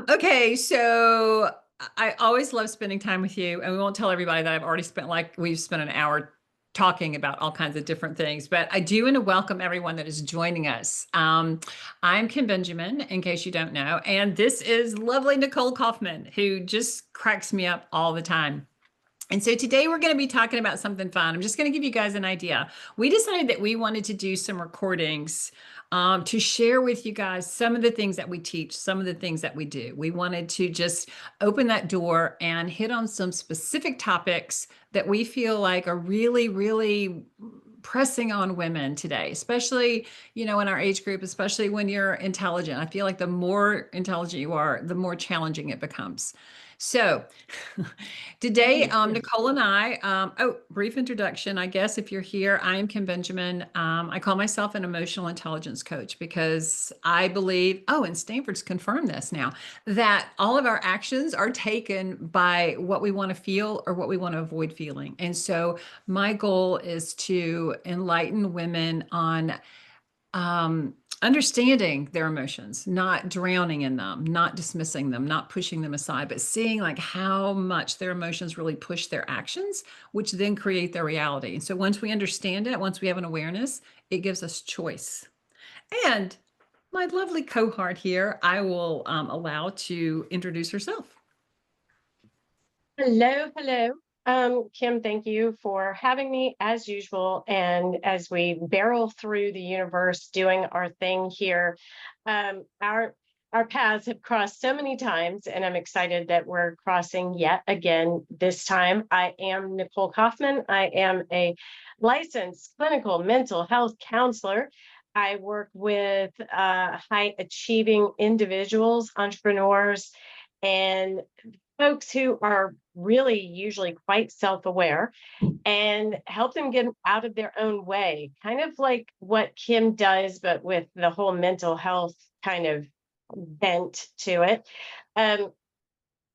Okay, so I always love spending time with you, and we won't tell everybody that we've spent an hour talking about all kinds of different things, but I do want to welcome everyone that is joining us. I'm Kim Benjamin, in case you don't know, and this is lovely Nicole Kaufman, who just cracks me up all the time. And so today we're going to be talking about something fun. I'm just going to give you guys an idea. We decided that we wanted to do some recordings to share with you guys some of the things that we teach, some of the things that we do. We wanted to just open that door and hit on some specific topics that we feel like are really, really pressing on women today, especially, in our age group, especially when you're intelligent. I feel like the more intelligent you are, the more challenging it becomes. So, today, Nicole and I, brief introduction, I guess, if you're here, I am Kim Benjamin. I call myself an emotional intelligence coach because I believe, and Stanford's confirmed this now, that all of our actions are taken by what we want to feel or what we want to avoid feeling. And so my goal is to enlighten women on understanding their emotions, not drowning in them, not dismissing them, not pushing them aside, but seeing like how much their emotions really push their actions, which then create their reality. And so once we understand it, once we have an awareness, it gives us choice. And my lovely cohort here, I will allow to introduce herself. Hello, hello. Kim, thank you for having me as usual. And as we barrel through the universe doing our thing here, um, our our paths have crossed so many times, and I'm excited that we're crossing yet again this time. I am Nicole Kaufman. I am a licensed clinical mental health counselor. I work with high achieving individuals, entrepreneurs, and folks who are really usually quite self-aware and help them get out of their own way, kind of like what Kim does, but with the whole mental health kind of bent to it. Um,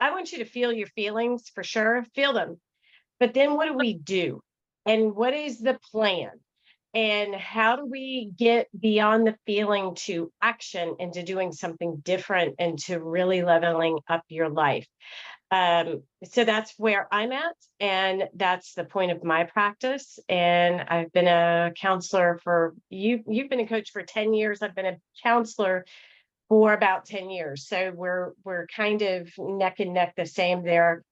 I want you to feel your feelings for sure, feel them. But then what do we do? And what is the plan? And how do we get beyond the feeling to action and to doing something different and to really leveling up your life? So that's where I'm at, and that's the point of my practice. And I've been a counselor for you. You've been a coach for 10 years. I've been a counselor for about 10 years. So we're kind of neck and neck the same there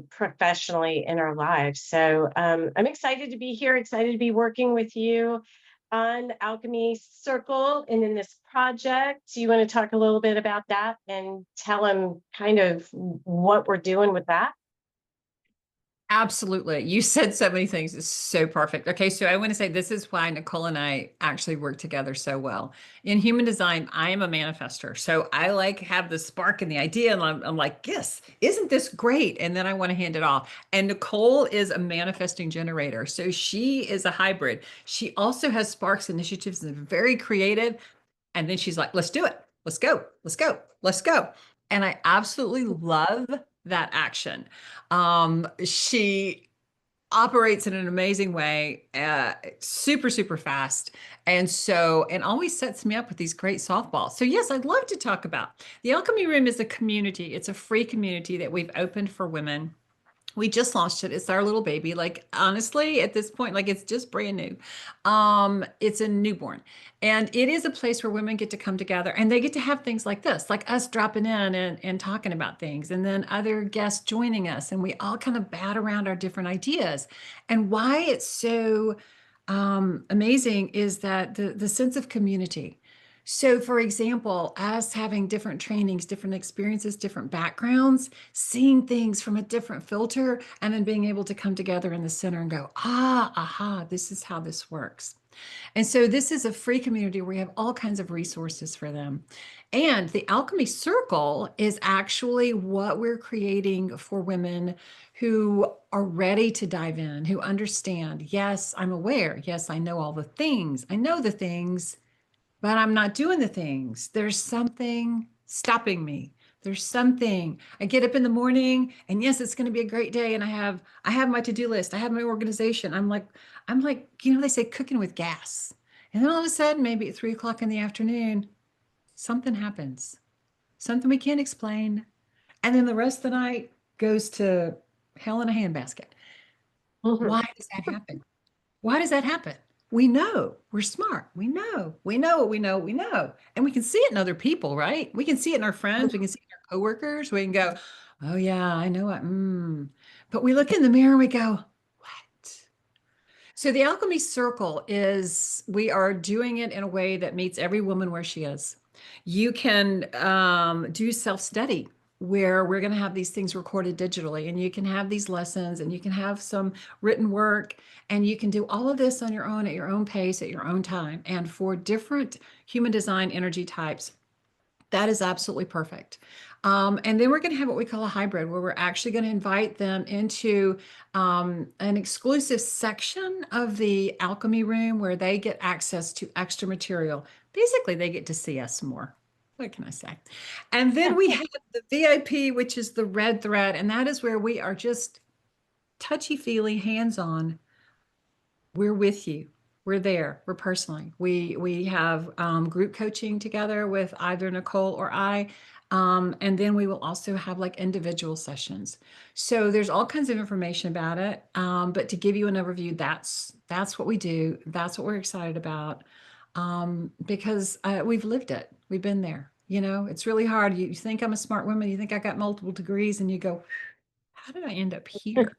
professionally in our lives. So I'm excited to be here, excited to be working with you on Alchemy Circle and in this project. Do you want to talk a little bit about that and tell them kind of what we're doing with that? Absolutely. You said so many things. It's so perfect. Okay, so I want to say this is why Nicole and I actually work together so well. In human design, I am a manifester. So I like have the spark and the idea, and I'm like, yes, isn't this great? And then I want to hand it off. And Nicole is a manifesting generator. So she is a hybrid. She also has sparks, initiatives, and very creative. And then she's like, let's do it. Let's go. Let's go. Let's go. And I absolutely love that action. She operates in an amazing way, super, super fast. And always sets me up with these great softballs. So, yes, I'd love to talk about the Alchemy Room is a community. It's a free community that we've opened for women. We just launched it. It's our little baby. Like honestly, at this point, like it's just brand new. It's a newborn. And it is a place where women get to come together and they get to have things like this, like us dropping in and talking about things, and then other guests joining us. And we all kind of bat around our different ideas. And why it's so amazing is that the sense of community. So, for example, us having different trainings, different experiences, different backgrounds, seeing things from a different filter, and then being able to come together in the center and go, aha, this is how this works. And so, this is a free community where we have all kinds of resources for them. And the Alchemy Circle is actually what we're creating for women who are ready to dive in, who understand, yes, I'm aware. Yes, I know all the things. I know the things, but I'm not doing the things. There's something stopping me. There's something. I get up in the morning and yes, it's going to be a great day. And I have my to-do list. I have my organization. I'm like, they say cooking with gas. And then all of a sudden, maybe at 3 o'clock in the afternoon, something happens, something we can't explain. And then the rest of the night goes to hell in a handbasket. Mhm. Why does that happen? Why does that happen? We know we're smart. We know what we know, we know. And we can see it in other people, right? We can see it in our friends. We can see it in our coworkers. We can go, oh, yeah, I know it. But we look in the mirror and we go, what? So the Alchemy Circle is, we are doing it in a way that meets every woman where she is. You can do self-study where we're going to have these things recorded digitally, and you can have these lessons and you can have some written work, and you can do all of this on your own at your own pace, at your own time. And for different human design energy types, that is absolutely perfect. And then we're going to have what we call a hybrid, where we're actually going to invite them into an exclusive section of the alchemy room where they get access to extra material. Basically, they get to see us more. What can I say? And then we have the VIP, which is the red thread, and that is where we are just touchy-feely, hands-on. We're with you. We're there. We're personally. We have group coaching together with either Nicole or I. And then we will also have like individual sessions. So there's all kinds of information about it. But to give you an overview, that's what we do. That's what we're excited about. Because we've lived it. We've been there. You know, it's really hard. You think I'm a smart woman, you think I got multiple degrees, and you go, how did I end up here?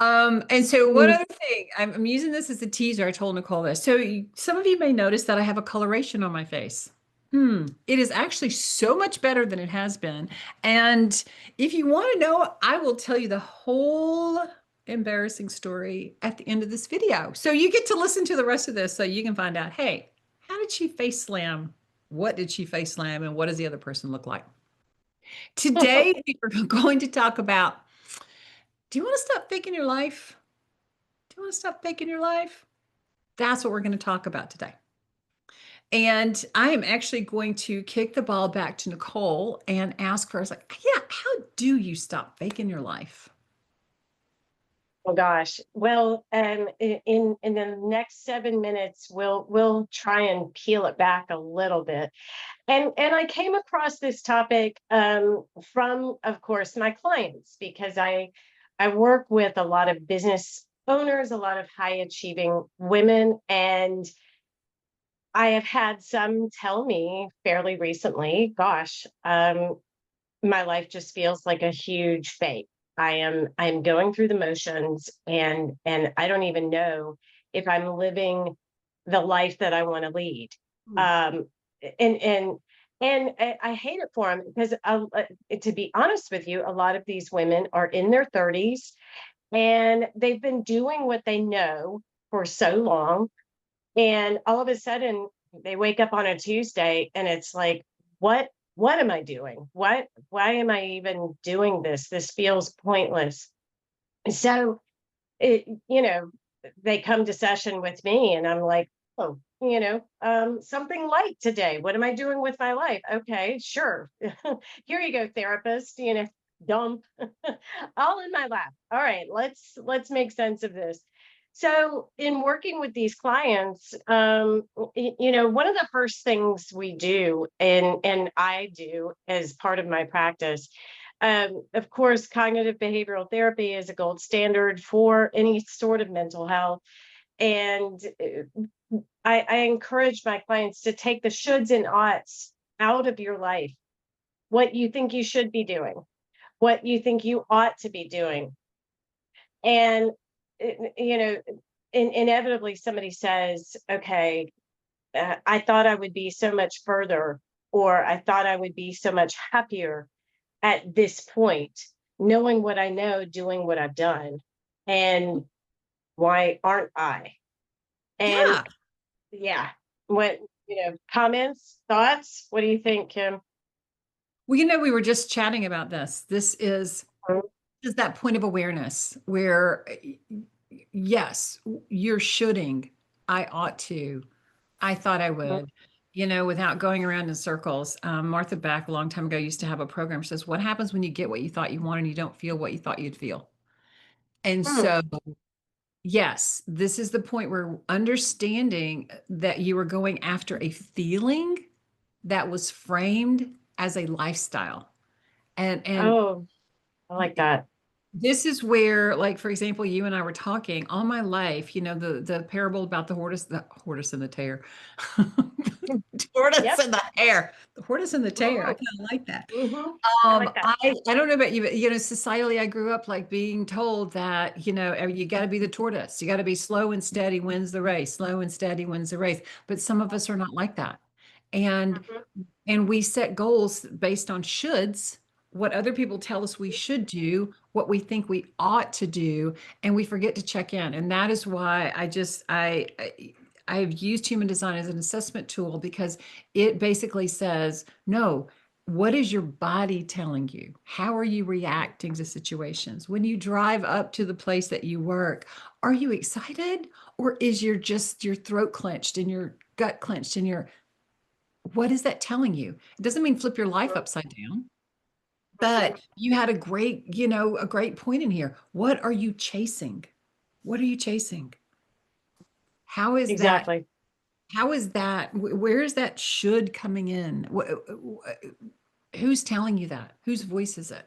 And so one other thing, I'm using this as a teaser. I told Nicole this. So some of you may notice that I have a coloration on my face. It is actually so much better than it has been. And if you want to know, I will tell you the whole embarrassing story at the end of this video. So you get to listen to the rest of this so you can find out, hey, how did she face slam? What did she face slam? And what does the other person look like? Today, we're going to talk about, do you want to stop faking your life? Do you want to stop faking your life? That's what we're going to talk about today. And I am actually going to kick the ball back to Nicole and ask her, I was like, yeah, how do you stop faking your life? Oh gosh. Well, in the next 7 minutes, we'll try and peel it back a little bit. And I came across this topic from, of course, my clients, because I work with a lot of business owners, a lot of high achieving women, and I have had some tell me fairly recently, gosh, my life just feels like a huge fake. I'm going through the motions, and I don't even know if I'm living the life that I want to lead. Hmm. Um, and and I hate it for them because, to be honest with you, a lot of these women are in their 30s and they've been doing what they know for so long, and all of a sudden they wake up on a Tuesday and it's like, what am I doing? Why am I even doing this? This feels pointless. So it, they come to session with me and I'm like, oh, something light today. What am I doing with my life? Okay, sure. Here you go, therapist, dump all in my lap. All right, let's make sense of this. So in working with these clients, one of the first things we do, and I do as part of my practice, of course, cognitive behavioral therapy is a gold standard for any sort of mental health. And I encourage my clients to take the shoulds and oughts out of your life. What you think you should be doing, what you think you ought to be doing. And, inevitably somebody says, okay, I thought I would be so much further, or I thought I would be so much happier at this point, knowing what I know, doing what I've done. And why aren't I? And Yeah. yeah, what, comments, thoughts? What do you think, Kim? Well, we were just chatting about this. This is that point of awareness where, yes, you're shoulding, I ought to, I thought I would, without going around in circles. Martha Beck, a long time ago, used to have a program. She says, what happens when you get what you thought you wanted and you don't feel what you thought you'd feel? And Mhm. so Yes, this is the point where understanding that you were going after a feeling that was framed as a lifestyle. And Oh, I like that. this is where, like, for example, you and I were talking all my life, the parable about the tortoise and the tear. Tortoise Yep. and the hare. The tortoise and the tear. I Hmm. kind of like that. Hmm. I like that. I don't know about you, but societally, I grew up like being told that, you got to be the tortoise. You got to be slow and steady wins the race. Slow and steady wins the race. But some of us are not like that. And Mhm. and we set goals based on shoulds, what other people tell us we should do, what we think we ought to do, and we forget to check in. And that is why I've used human design as an assessment tool, because it basically says, no, what is your body telling you? How are you reacting to situations? When you drive up to the place that you work, are you excited, or is your throat clenched and your gut clenched and what is that telling you? It doesn't mean flip your life upside down, but you had a great point in here. What are you chasing? What are you chasing? How is that? Exactly. How is that? Where is that should coming in? Who's telling you that? Whose voice is it?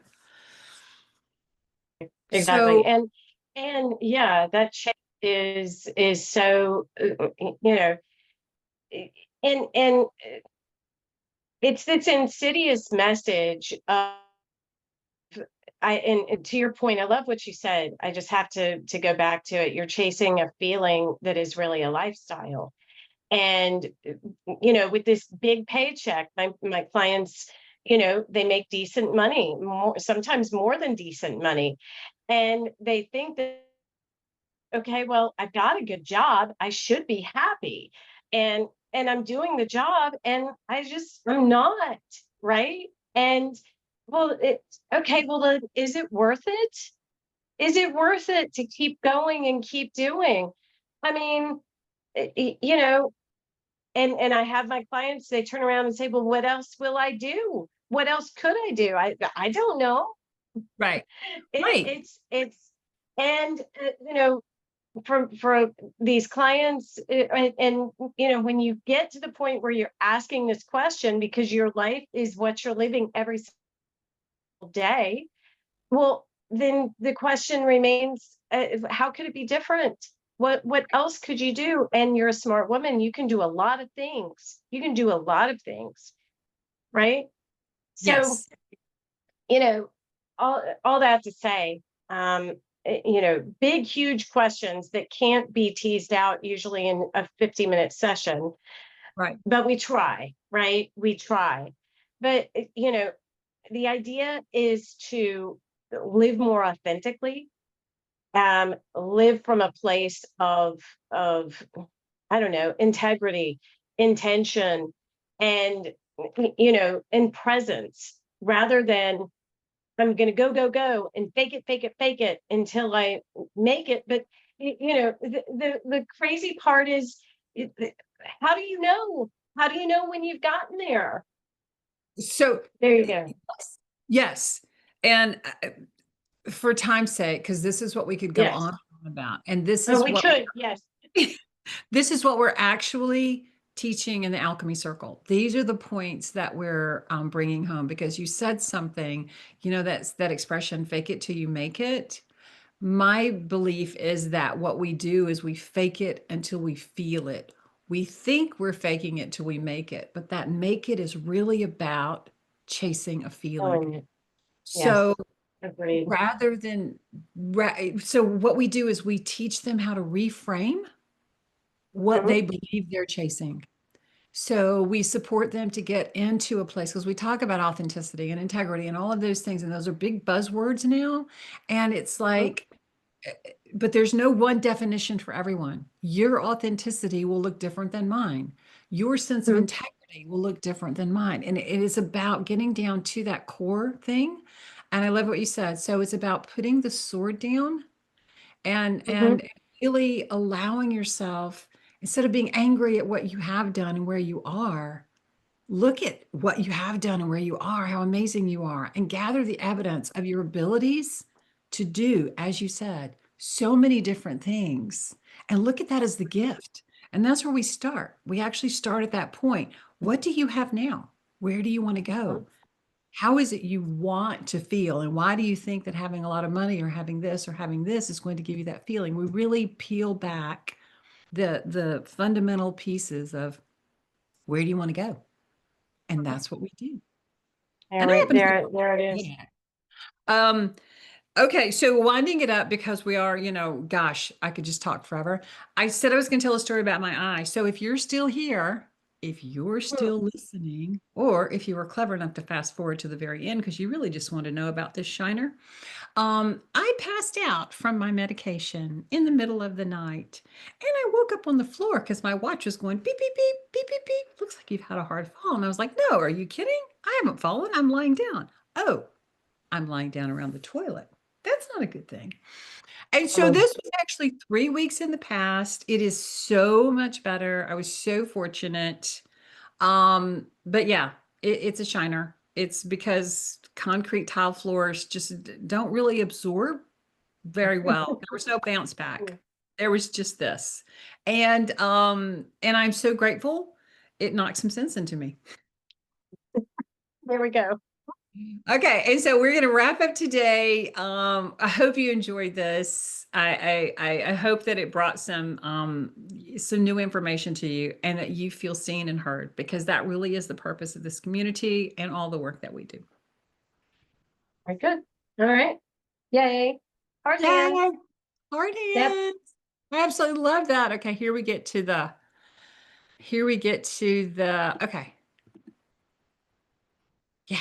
Exactly. So, And yeah, that change is so you know, and it's this insidious message of and to your point, I love what you said. I just have to go back to it. You're chasing a feeling that is really a lifestyle. And with this big paycheck, my clients, they make decent money, sometimes more than decent money. And they think that, okay, well, I've got a good job, I should be happy. And I'm doing the job and I'm not, right? And well, it's okay, well then is it worth it? Is it worth it to keep going and keep doing? I mean, you know, and I have my clients, they turn around and say, well, what else will I do? What else could I do? I don't know. right, right. It's and for these clients, and when you get to the point where you're asking this question because your life is what you're living every single day, well, then the question remains, how could it be different? What else could you do? And you're a smart woman, you can do a lot of things. You can do a lot of things, right? So, Yes. you know, all that to say, big, huge questions that can't be teased out usually in a 50-minute session, Right. but we try, right? We try. But, the idea is to live more authentically, live from a place of I don't know, integrity, intention, and and presence, rather than I'm going to go, go, go and fake it until I make it. But the crazy part is, how do you know? How do you know when you've gotten there? So, There you go. yes. And for time's sake, because this is what we could go Yes. on about, and this Oh, is we what could. Yes. this is what we're actually teaching in the alchemy circle. These are the points that we're bringing home, because you said something, that's that expression, fake it till you make it. My belief is that what we do is we fake it until we feel it. We think we're faking it till we make it, but that make it is really about chasing a feeling. Oh, yes. So Agreed. rather than, so what we do is we teach them how to reframe what Mhm. they believe they're chasing. So we support them to get into a place, because we talk about authenticity and integrity and all of those things, and those are big buzzwords now. And it's Mhm. like, but there's no one definition for everyone. Your authenticity will look different than mine. Your sense of Mhm. integrity will look different than mine. And it is about getting down to that core thing. And I love what you said. So it's about putting the sword down Mhm. and really allowing yourself, instead of being angry at what you have done and where you are, look at what you have done and where you are, how amazing you are, and gather the evidence of your abilities to do, as you said, so many different things. And look at that as the gift. And that's where we start. We actually start at that point. What do you have now? Where do you want to Mhm. go? How is it you want to feel? And why do you think that having a lot of money or having this is going to give you that feeling? We really peel back the fundamental pieces of where do you want to go? And Mhm. that's what we do. There And I we, happen to there it is. yeah. Um, okay, so winding it up because we are, gosh, I could just talk forever. I said I was going to tell a story about my eye. So if you're still here, if you're Hmm. still listening, or if you were clever enough to fast forward to the very end because you really just want to know about this shiner, I passed out from my medication in the middle of the night, and I woke up on the floor because my watch was going beep beep beep beep beep beep. Looks like you've had a hard fall, and I was like, "No, are you kidding? I haven't fallen. I'm lying down." Oh, I'm lying down around the toilet. That's not a good thing. And so Mm. this was actually 3 weeks in the past. It is so much better. I was so fortunate. But yeah, it's a shiner. It's because concrete tile floors just don't really absorb very well. There was no bounce back. There was just this. And I'm so grateful it knocked some sense into me. There we go. Okay, and so we're going to wrap up today. I hope you enjoyed this. I hope that it brought some new information to you and that you feel seen and heard because that really is the purpose of this community and all the work that we do. Very good. All right. Yay. Hard hands. Yay! Hard Yep. hands. I absolutely love that. Okay, here we get to the okay.